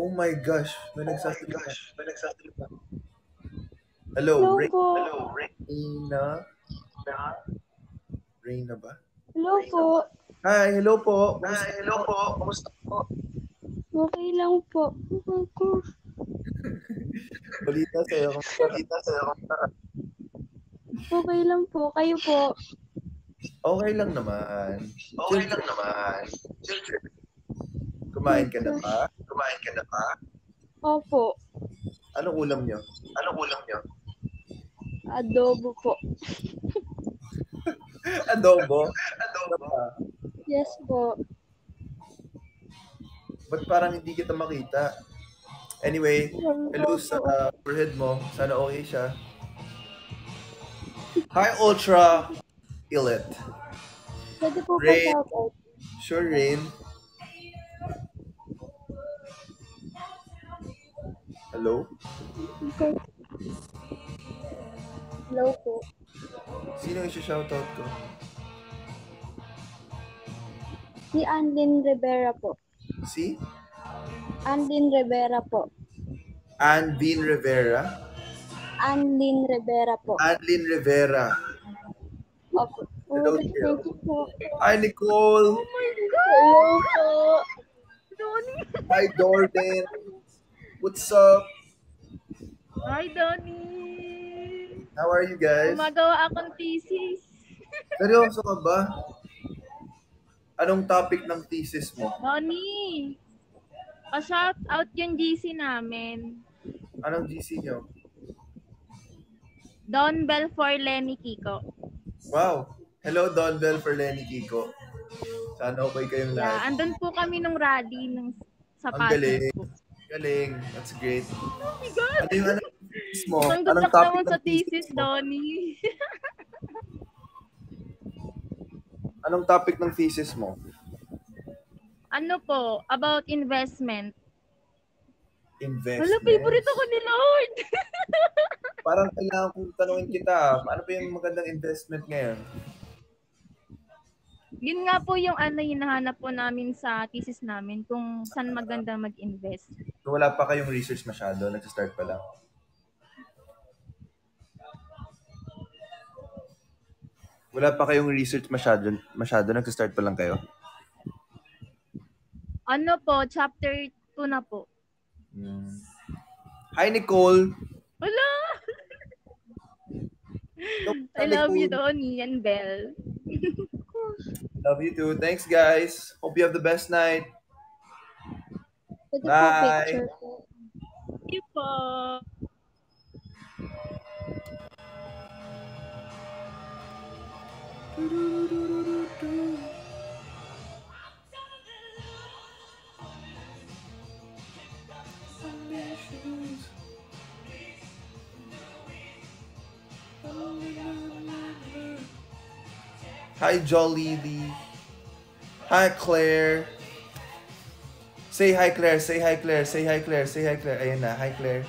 Oh my gosh, may nagsasalita. Hello, Hello Rain. po. Reyna ba? Hello po. Hi, hello po. Kumusta po? Okay lang po. Balita sa'yo. Okay lang po. Kayo po. Okay lang naman. Chill. Kumain ka na ba? Opo. Anong ulam nyo? Adobo po. Adobo? Ano ba? Yes po. Ba't parang hindi kita makita? Anyway, hello sa forehead mo. Sana okay siya. Hi, Ultra Elite. Pwede po ba Rain. shoutout? Sure, Rain. Hello? Okay. Hello po. Sino yung shoutout ko? Si Anlin Rivera po. Si? Anlin Rivera po. Anvin Rivera? Anlin Rivera po. Anlin Rivera. Opo. Hello, Thank dear. you po. Hi, Nicole. Oh my God! Hello po. Donnie! Hi, Jordan. What's up? Hi, Donnie! How are you guys? Gumagawa akong thesis. Seryoso ka ba? Anong topic ng thesis mo? Donnie! Pa-shout out yung GC namin. Anong GC nyo? Don Bell for Lenny Kiko. Wow. Hello, Don Bell for Lenny Kiko. Sana okay kayong lahat. Yeah, andun po kami nung rally ng Ang sapatos galing. po. Galing. That's great. Oh my God! Ano yung thesis mo? Ang good Anong luck topic naman sa ng thesis thesis, mo? Donnie. Anong topic ng thesis mo? Ano po? About investment. Investment. Wala, favorite ako ni Lord. Parang kailangan kong tanungin kita, ano ba yung magandang investment ngayon? Yun nga po yung hinahanap po namin sa thesis namin kung saan maganda mag-invest. So, wala pa kayong research masyado, nag-start pa lang. Wala pa kayong research masyado nag-start pa lang kayo? Ano po, chapter 2 na po. Hi, Nicole! Wala! I love you, Donnie and Belle. Love you too. Thanks, guys. Hope you have the best night. Pwede Bye. po picture po. Thank you po. Hi, Jolly Lee. Hi, Claire. Say hi, Claire. Say hi, Claire. Say hi, Claire. Say hi, Claire. Ayan na. Hi, Claire.